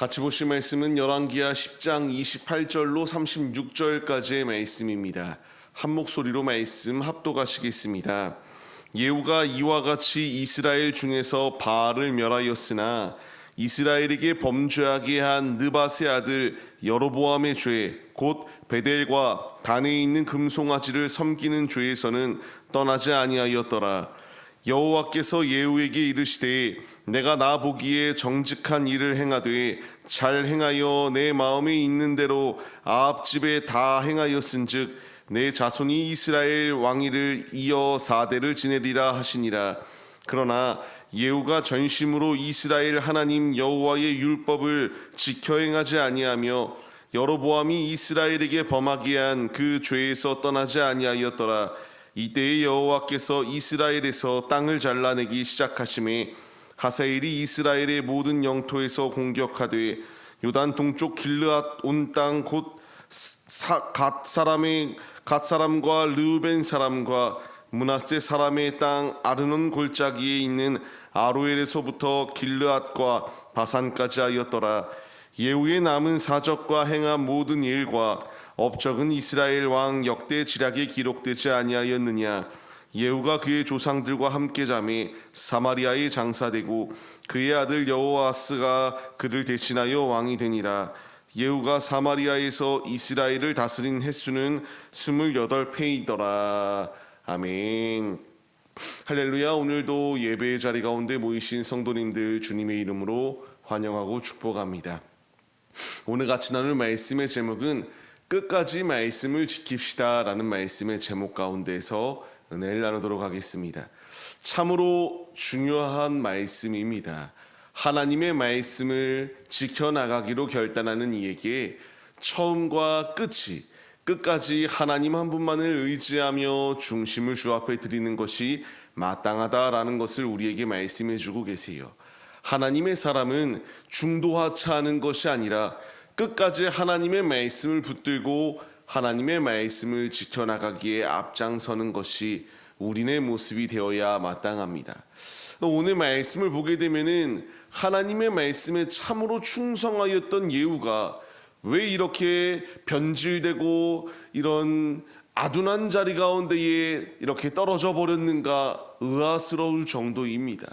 같이 보실 말씀은 열왕기하 10장 28절로 36절까지의 말씀입니다. 한 목소리로 말씀 합독하시겠습니다. 예후가 이와 같이 이스라엘 중에서 바알을 멸하였으나 이스라엘에게 범죄하게 한 느밧의 아들 여로보암의 죄, 곧 베델과 단에 있는 금송아지를 섬기는 죄에서는 떠나지 아니하였더라. 여호와께서 예후에게 이르시되 내가 나 보기에 정직한 일을 행하되 잘 행하여 내 마음에 있는 대로 아합 집에 다 행하였은즉 내 자손이 이스라엘 왕위를 이어 4대를 지내리라 하시니라. 그러나 예후가 전심으로 이스라엘 하나님 여호와의 율법을 지켜 행하지 아니하며 여로보암이 이스라엘에게 범하게 한 그 죄에서 떠나지 아니하였더라. 이때에 여호와께서 이스라엘에서 땅을 잘라내기 시작하심에 하사엘이 이스라엘의 모든 영토에서 공격하되 요단 동쪽 길르앗 온 땅 곧 갓 사람과 르우벤 사람과 므낫세 사람의 땅 아르논 골짜기에 있는 아로엘에서부터 길르앗과 바산까지 하였더라. 예후의 남은 사적과 행한 모든 일과 업적은 이스라엘 왕 역대 지략에 기록되지 아니하였느냐. 예후가 그의 조상들과 함께 잠에 사마리아에 장사되고 그의 아들 여호아스가 그를 대신하여 왕이 되니라. 예후가 사마리아에서 이스라엘을 다스린 횟수는 28회이더라. 아멘. 할렐루야. 오늘도 예배의 자리 가운데 모이신 성도님들 주님의 이름으로 환영하고 축복합니다. 오늘 같이 나눌 말씀의 제목은 끝까지 말씀을 지킵시다 라는 말씀의 제목 가운데서 은혜를 나누도록 하겠습니다. 참으로 중요한 말씀입니다. 하나님의 말씀을 지켜나가기로 결단하는 이에게 처음과 끝까지 하나님 한 분만을 의지하며 중심을 주 앞에 드리는 것이 마땅하다라는 것을 우리에게 말씀해 주고 계세요. 하나님의 사람은 중도하차하는 것이 아니라 끝까지 하나님의 말씀을 붙들고 하나님의 말씀을 지켜나가기에 앞장서는 것이 우리의 모습이 되어야 마땅합니다. 오늘 말씀을 보게 되면은 하나님의 말씀에 참으로 충성하였던 예후가 왜 이렇게 변질되고 이런 아둔한 자리 가운데에 이렇게 떨어져 버렸는가 의아스러울 정도입니다.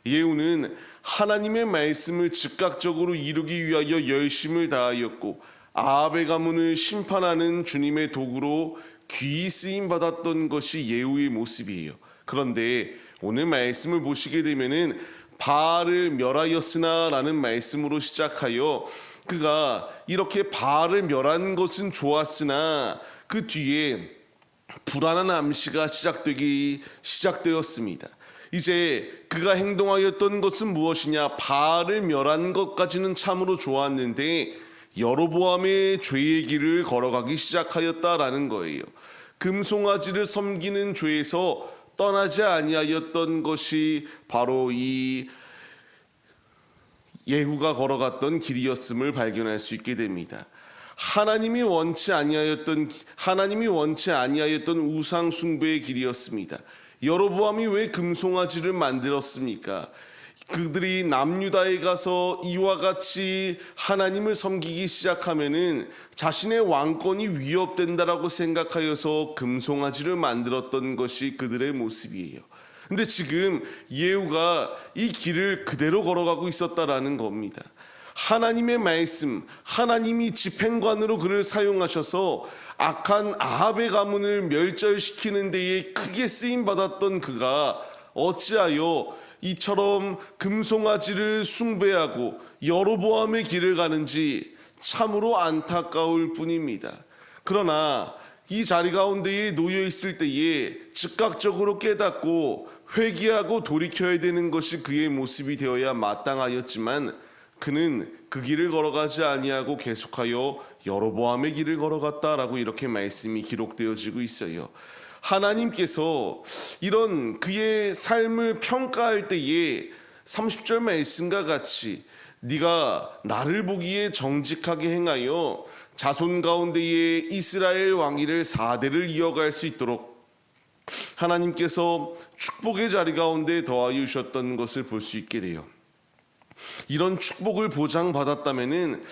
예후는 하나님의 말씀을 즉각적으로 이루기 위하여 열심을 다하였고 아합의 가문을 심판하는 주님의 도구로 귀히 쓰임 받았던 것이 예후의 모습이에요. 그런데 오늘 말씀을 보시게 되면은 바알을 멸하였으나 라는 말씀으로 시작하여 그가 이렇게 바알을 멸한 것은 좋았으나 그 뒤에 불안한 암시가 시작되었습니다. 이제 그가 행동하였던 것은 무엇이냐? 바알을 멸한 것까지는 참으로 좋았는데 여로보암의 죄의 길을 걸어가기 시작하였다라는 거예요. 금송아지를 섬기는 죄에서 떠나지 아니하였던 것이 바로 이 예후가 걸어갔던 길이었음을 발견할 수 있게 됩니다. 하나님이 원치 아니하였던 우상 숭배의 길이었습니다. 여로보암이 왜 금송아지를 만들었습니까? 그들이 남유다에 가서 이와 같이 하나님을 섬기기 시작하면은 자신의 왕권이 위협된다라고 생각하여서 금송아지를 만들었던 것이 그들의 모습이에요. 근데 지금 예후가 이 길을 그대로 걸어가고 있었다라는 겁니다. 하나님의 말씀, 하나님이 집행관으로 그를 사용하셔서 악한 아합의 가문을 멸절시키는 데에 크게 쓰임 받았던 그가 어찌하여 이처럼 금송아지를 숭배하고 여로보암의 길을 가는지 참으로 안타까울 뿐입니다. 그러나 이 자리 가운데에 놓여 있을 때에 즉각적으로 깨닫고 회개하고 돌이켜야 되는 것이 그의 모습이 되어야 마땅하였지만 그는 그 길을 걸어가지 아니하고 계속하여 여로보암의 길을 걸어갔다라고 이렇게 말씀이 기록되어지고 있어요. 하나님께서 이런 그의 삶을 평가할 때에 30절 말씀과 같이 네가 나를 보기에 정직하게 행하여 자손 가운데에 이스라엘 왕위를 4대를 이어갈 수 있도록 하나님께서 축복의 자리 가운데 더하여 주셨던 것을 볼 수 있게 돼요. 이런 축복을 보장받았다면은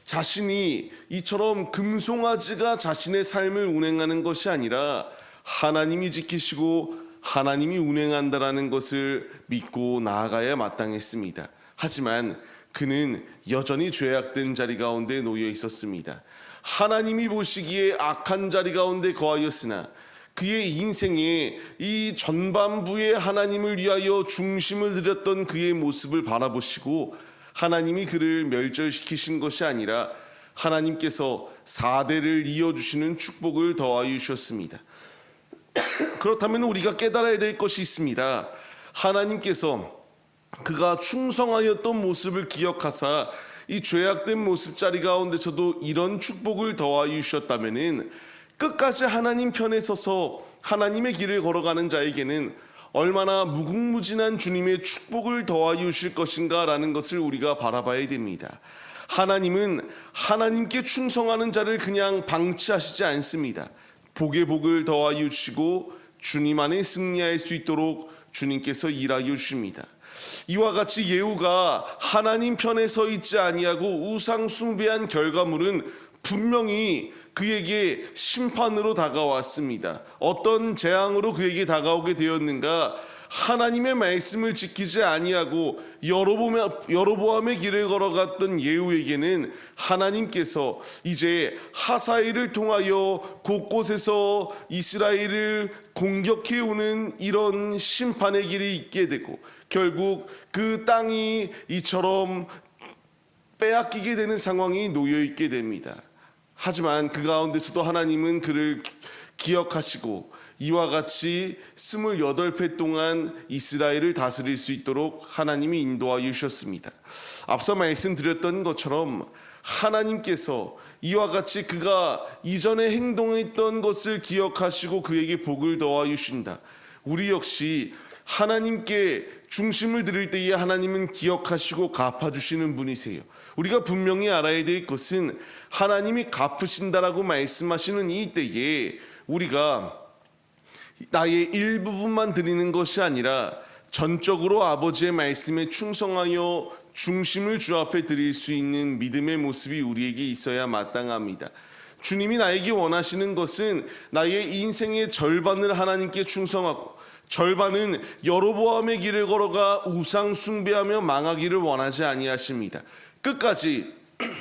자신이 이처럼 금송아지가 자신의 삶을 운행하는 것이 아니라 하나님이 지키시고 하나님이 운행한다라는 것을 믿고 나아가야 마땅했습니다. 하지만 그는 여전히 죄악된 자리 가운데 놓여 있었습니다. 하나님이 보시기에 악한 자리 가운데 거하였으나 그의 인생에 이 전반부에 하나님을 위하여 중심을 들였던 그의 모습을 바라보시고 하나님이 그를 멸절시키신 것이 아니라 하나님께서 4대를 이어주시는 축복을 더하여 주셨습니다. 그렇다면 우리가 깨달아야 될 것이 있습니다. 하나님께서 그가 충성하였던 모습을 기억하사 이 죄악된 모습 자리 가운데서도 이런 축복을 더하여 주셨다면은 끝까지 하나님 편에 서서 하나님의 길을 걸어가는 자에게는 얼마나 무궁무진한 주님의 축복을 더하여 주실 것인가라는 것을 우리가 바라봐야 됩니다. 하나님은 하나님께 충성하는 자를 그냥 방치하시지 않습니다. 복에 복을 더하여 주시고 주님 안에 승리할 수 있도록 주님께서 일하여 주십니다. 이와 같이 예후가 하나님 편에 서 있지 아니하고 우상 숭배한 결과물은 분명히 그에게 심판으로 다가왔습니다. 어떤 재앙으로 그에게 다가오게 되었는가? 하나님의 말씀을 지키지 아니하고 여로보암의 길을 걸어갔던 예후에게는 하나님께서 이제 하사엘을 통하여 곳곳에서 이스라엘을 공격해오는 이런 심판의 길이 있게 되고 결국 그 땅이 이처럼 빼앗기게 되는 상황이 놓여 있게 됩니다. 하지만 그 가운데서도 하나님은 그를 기억하시고 이와 같이 28회 동안 이스라엘을 다스릴 수 있도록 하나님이 인도하여 주셨습니다. 앞서 말씀드렸던 것처럼 하나님께서 이와 같이 그가 이전에 행동했던 것을 기억하시고 그에게 복을 더하여 주신다. 우리 역시 하나님께 중심을 드릴 때에 하나님은 기억하시고 갚아주시는 분이세요. 우리가 분명히 알아야 될 것은 하나님이 갚으신다라고 말씀하시는 이 때에 우리가 나의 일부분만 드리는 것이 아니라 전적으로 아버지의 말씀에 충성하여 중심을 주 앞에 드릴 수 있는 믿음의 모습이 우리에게 있어야 마땅합니다. 주님이 나에게 원하시는 것은 나의 인생의 절반을 하나님께 충성하고 절반은 여로보암의 길을 걸어가 우상 숭배하며 망하기를 원하지 아니하십니다. 끝까지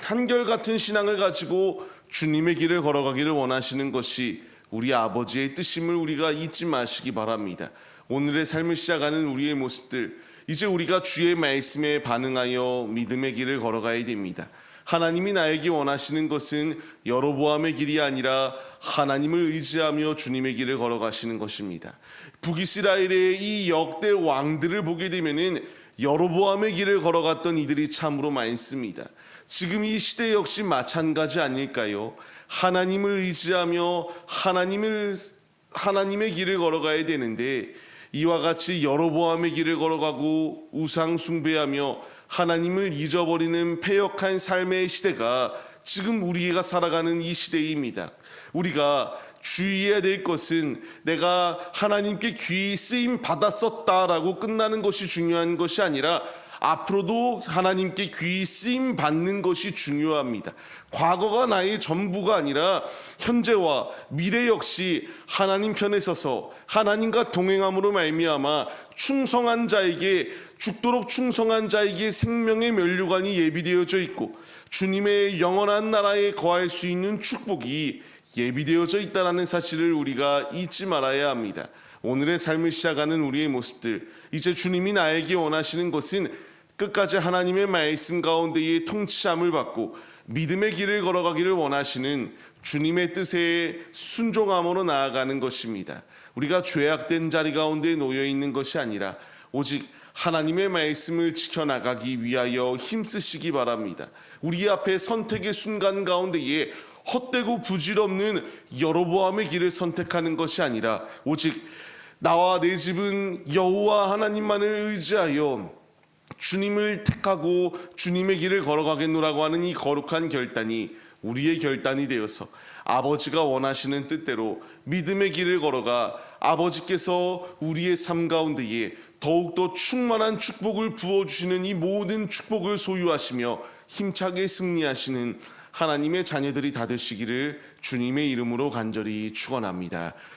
한결같은 신앙을 가지고 주님의 길을 걸어가기를 원하시는 것이 우리 아버지의 뜻임을 우리가 잊지 마시기 바랍니다. 오늘의 삶을 시작하는 우리의 모습들, 이제 우리가 주의 말씀에 반응하여 믿음의 길을 걸어가야 됩니다. 하나님이 나에게 원하시는 것은 여로보암의 길이 아니라 하나님을 의지하며 주님의 길을 걸어가시는 것입니다. 북이스라엘의 이 역대 왕들을 보게 되면은 여로보암의 길을 걸어갔던 이들이 참으로 많습니다. 지금 이 시대 역시 마찬가지 아닐까요? 하나님을 의지하며 하나님의 길을 걸어가야 되는데 이와 같이 여로보암의 길을 걸어가고 우상 숭배하며 하나님을 잊어버리는 패역한 삶의 시대가 지금 우리가 살아가는 이 시대입니다. 우리가 주의해야 될 것은 내가 하나님께 귀히 쓰임 받았었다라고 끝나는 것이 중요한 것이 아니라 앞으로도 하나님께 귀히 쓰임 받는 것이 중요합니다. 과거가 나의 전부가 아니라 현재와 미래 역시 하나님 편에 서서 하나님과 동행함으로 말미암아 충성한 자에게 죽도록 충성한 자에게 생명의 면류관이 예비되어져 있고 주님의 영원한 나라에 거할 수 있는 축복이 예비되어져 있다는 사실을 우리가 잊지 말아야 합니다. 오늘의 삶을 시작하는 우리의 모습들, 이제 주님이 나에게 원하시는 것은 끝까지 하나님의 말씀 가운데에 통치함을 받고 믿음의 길을 걸어가기를 원하시는 주님의 뜻에 순종함으로 나아가는 것입니다. 우리가 죄악된 자리 가운데 놓여 있는 것이 아니라 오직 하나님의 말씀을 지켜나가기 위하여 힘쓰시기 바랍니다. 우리 앞에 선택의 순간 가운데에 헛되고 부질없는 여로보암의 길을 선택하는 것이 아니라 오직 나와 내 집은 여호와 하나님만을 의지하여 주님을 택하고 주님의 길을 걸어가겠노라고 하는 이 거룩한 결단이 우리의 결단이 되어서 아버지가 원하시는 뜻대로 믿음의 길을 걸어가 아버지께서 우리의 삶 가운데에 더욱더 충만한 축복을 부어주시는 이 모든 축복을 소유하시며 힘차게 승리하시는 하나님의 자녀들이 다 되시기를 주님의 이름으로 간절히 축원합니다.